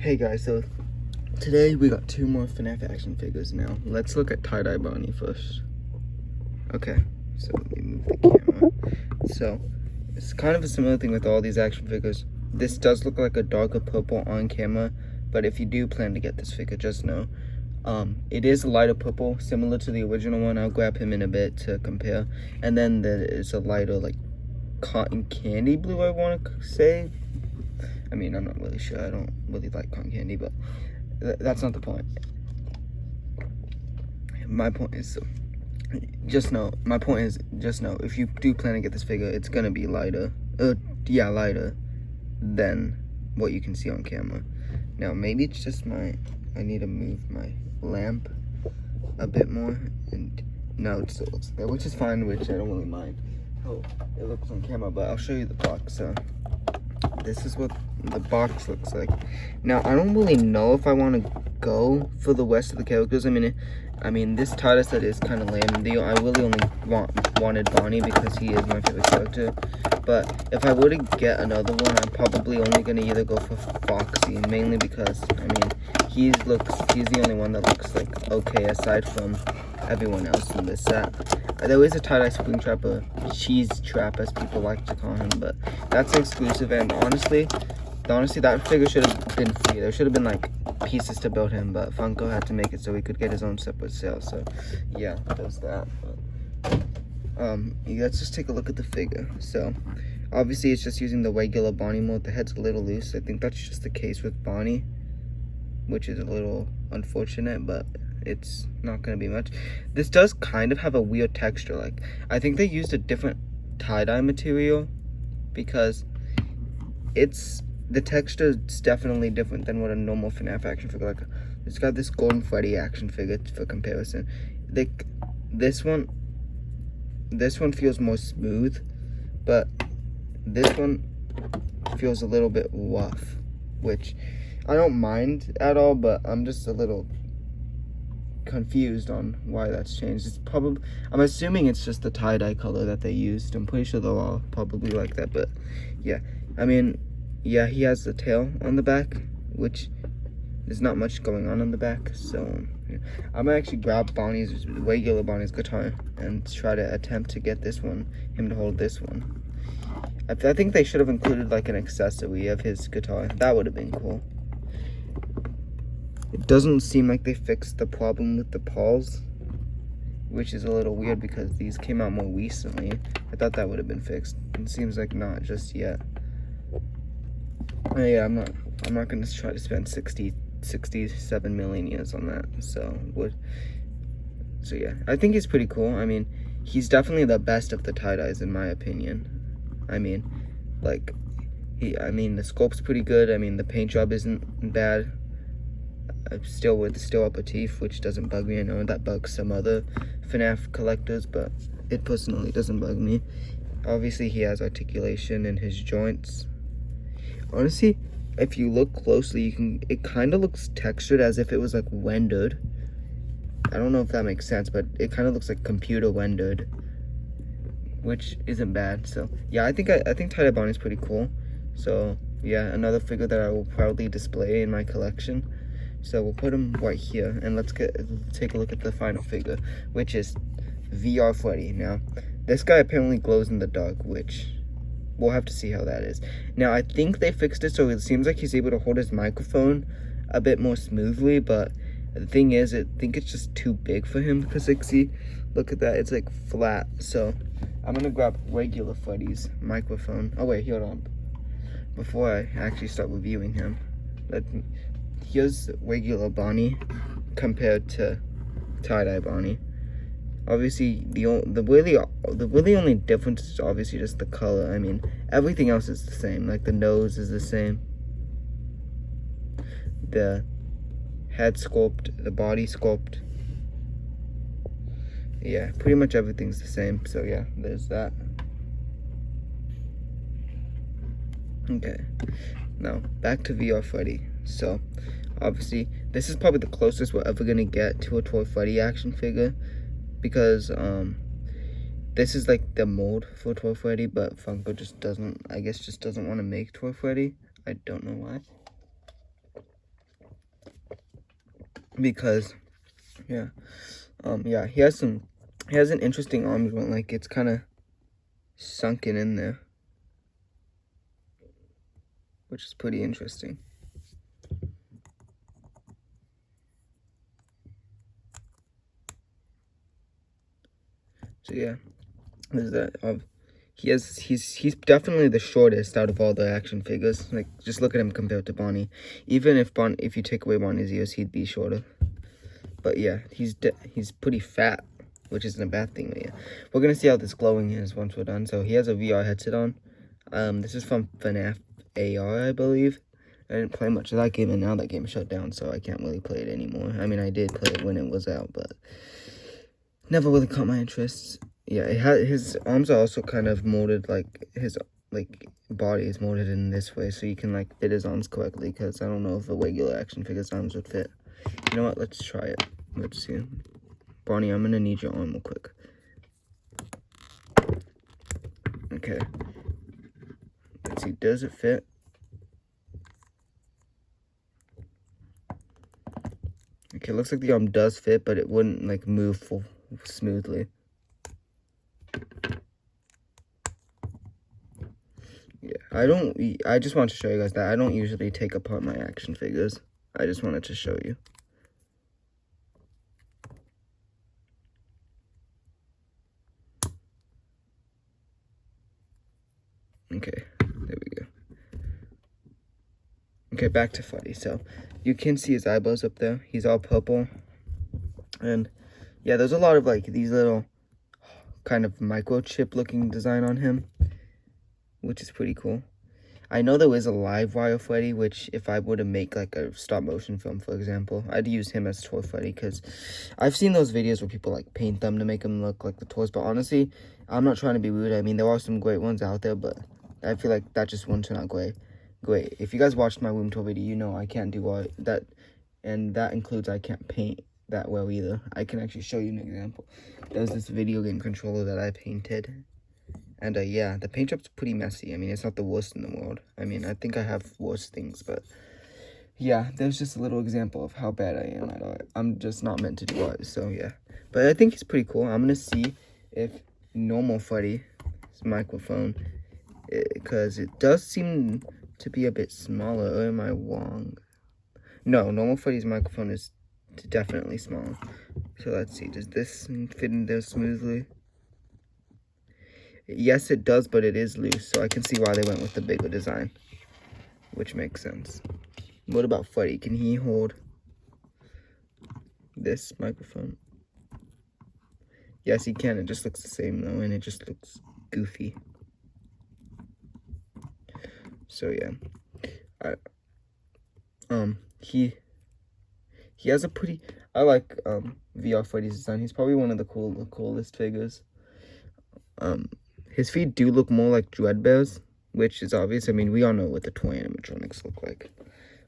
Hey guys, so today we got two more FNAF action figures now. Let's look at Tie-Dye Bonnie first. Okay, so let me move the camera. So, it's kind of a similar thing with all these action figures. This does look like a darker purple on camera, but if you do plan to get this figure, just know. It is a lighter purple, similar to the original one. I'll grab him in a bit to compare. And then there is a lighter, like, cotton candy blue, I want to say. I mean, I'm not really sure. I don't really like cotton candy, but that's not the point. My point is, just know, if you do plan to get this figure, it's gonna be lighter. Lighter than what you can see on camera. Now, maybe it's just I need to move my lamp a bit more, and no, it still looks there, which is fine, which I don't really mind how it looks on camera, but I'll show you the box. So this is what the box looks like. Now, I don't really know if I want to go for the rest of the characters. I mean, this tie-dye set is kind of lame. I really only wanted Bonnie because he is my favorite character. But if I were to get another one, I'm probably only going to either go for Foxy, mainly because, I mean, he's the only one that looks like okay aside from everyone else in this set. There is a tie-dye spring trap, a cheese trap as people like to call him, but that's exclusive. And honestly, that figure should have been free. There should have been like pieces to build him, but Funko had to make it so he could get his own separate sale. So yeah, there's that. But, let's just take a look at the figure. So obviously it's just using the regular Bonnie mode. The head's a little loose. I think that's just the case with Bonnie, which is a little unfortunate, but it's not going to be much. This does kind of have a weird texture. Like, I think they used a different tie-dye material because the texture is definitely different than what a normal FNAF action figure, like, it's got this Golden Freddy action figure for comparison. This one feels more smooth, but this one feels a little bit rough, which I don't mind at all, but I'm just a little confused on why that's changed. I'm assuming it's just the tie-dye color that they used. I'm pretty sure they'll all probably like that, but yeah. I mean, yeah, he has the tail on the back, which there's not much going on the back, so yeah. I'm gonna actually grab regular Bonnie's guitar and try to attempt to get him to hold this one. I think they should have included like an accessory of his guitar. That would have been cool. It doesn't seem like they fixed the problem with the paws, which is a little weird because these came out more recently. I thought that would have been fixed. It seems like not just yet. Yeah, I'm not gonna try to spend 67 million years on that. So yeah, I think he's pretty cool. I mean, he's definitely the best of the tie-dyes in my opinion. I mean, like, the sculpt's pretty good. I mean, the paint job isn't bad. Still upper teeth, which doesn't bug me. I know that bugs some other FNAF collectors, but it personally doesn't bug me. Obviously, he has articulation in his joints. Honestly, if you look closely, it kind of looks textured as if it was like rendered. I don't know if that makes sense, but it kind of looks like computer rendered, which isn't bad. So yeah, I think Tie-Dye Bonnie's pretty cool. So yeah, another figure that I will proudly display in my collection. So we'll put him right here, and let's take a look at the final figure, which is VR Freddy. Now, this guy apparently glows in the dark, which we'll have to see how that is. Now, I think they fixed it so it seems like he's able to hold his microphone a bit more smoothly, but the thing is, I think it's just too big for him, because like, see, look at that, it's like flat. So I'm gonna grab regular Freddy's microphone. Oh wait, hold on. Before I actually start reviewing him, here's regular Bonnie compared to Tie-Dye Bonnie. Obviously, the really only difference is obviously just the color. I mean, everything else is the same. Like, the nose is the same, the head sculpt, the body sculpt. Yeah, pretty much everything's the same. So yeah, there's that. Okay, now back to VR Freddy. So obviously, this is probably the closest we're ever gonna get to a Toy Freddy action figure, because this is like the mold for Toy Freddy, but Funko just doesn't want to make Toy Freddy. I don't know why. because yeah, he has an interesting arm joint, like it's kind of sunken in there, which is pretty interesting. So yeah, there's that. He's definitely the shortest out of all the action figures. Like, just look at him compared to Bonnie. Even if you take away Bonnie's ears, he'd be shorter. But yeah, he's pretty fat, which isn't a bad thing. But yeah, we're gonna see how this glowing is once we're done. So he has a VR headset on. This is from FNAF AR, I believe. I didn't play much of that game, and now that game shut down, so I can't really play it anymore. I mean, I did play it when it was out, but never really caught my interest. Yeah, his arms are also kind of molded, like his body is molded in this way, so you can like fit his arms correctly. Because I don't know if a regular action figure's arms would fit. You know what? Let's try it. Let's see. Bonnie, I'm gonna need your arm real quick. Okay. Let's see. Does it fit? Okay, looks like the arm does fit, but it wouldn't like move smoothly. Yeah, I just want to show you guys that I don't usually take apart my action figures. I just wanted to show you. Okay, there we go. Okay, back to Freddy. So, you can see his eyeballs up there. He's all purple. And, yeah, there's a lot of, like, these little kind of microchip looking design on him, which is pretty cool. I know there is a live wire Freddy, which if I were to make like a stop motion film, for example, I'd use him as toy Freddy, because I've seen those videos where people like paint them to make them look like the toys. But honestly, I'm not trying to be rude. I mean, there are some great ones out there, but I feel like that just wouldn't turn out great. If you guys watched my room tour video, you know I can't do all that, and that includes I can't paint that well either. I can actually show you an example. There's this video game controller that I painted. And, yeah, the paint job's pretty messy. I mean, it's not the worst in the world. I mean, I think I have worse things, but, yeah, there's just a little example of how bad I am at art. I'm just not meant to do art, so, yeah. But I think he's pretty cool. I'm gonna see if normal Freddy's microphone, because it does seem to be a bit smaller, or am I wrong? No, normal Freddy's microphone is definitely smaller. So, let's see. Does this fit in there smoothly? Yes, it does, but it is loose, so I can see why they went with the bigger design, which makes sense. What about Freddy? Can he hold this microphone? Yes, he can. It just looks the same, though, and it just looks goofy. So, yeah. He has a pretty... I like VR Freddy's design. He's probably one of the coolest figures. His feet do look more like Dreadbear's, which is obvious. I mean, we all know what the toy animatronics look like.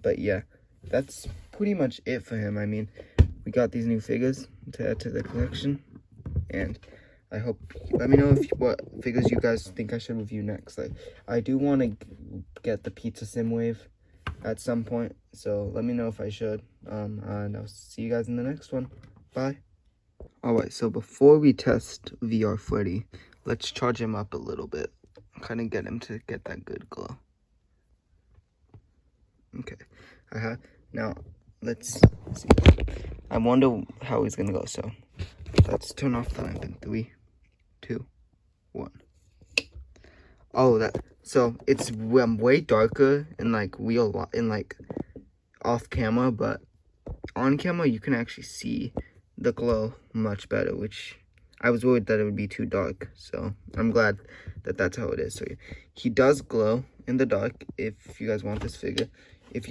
But yeah, that's pretty much it for him. I mean, we got these new figures to add to the collection. And I hope, let me know what figures you guys think I should review next. Like, I do want to get the Pizza Sim Wave at some point. So let me know if I should. And I'll see you guys in the next one. Bye. Alright, so before we test VR Freddy, let's charge him up a little bit. Kind of get him to get that good glow. Okay. Now, let's see. I wonder how he's going to go. So, let's turn off the lamp in 3, 2, 1. Oh, so it's way darker in like off camera, but on camera you can actually see the glow much better, which I was worried that it would be too dark, so I'm glad that that's how it is. So he does glow in the dark. If you guys want this figure,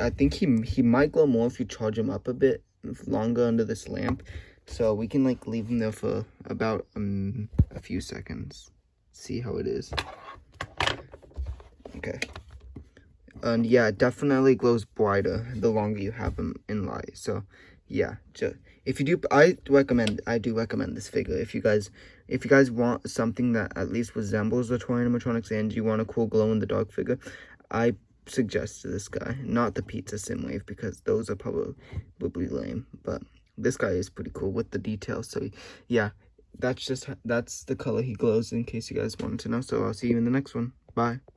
I think he might glow more if you charge him up a bit longer under this lamp. So we can like leave him there for about a few seconds, see how it is. Okay. And yeah, it definitely glows brighter the longer you have him in light. So yeah, if you do, I do recommend this figure. If you guys want something that at least resembles the toy animatronics and you want a cool glow in the dark figure, I suggest to this guy, not the pizza Synwave, because those are probably lame, but this guy is pretty cool with the details. So yeah, that's the color he glows, in case you guys wanted to know. So I'll see you in the next one. Bye.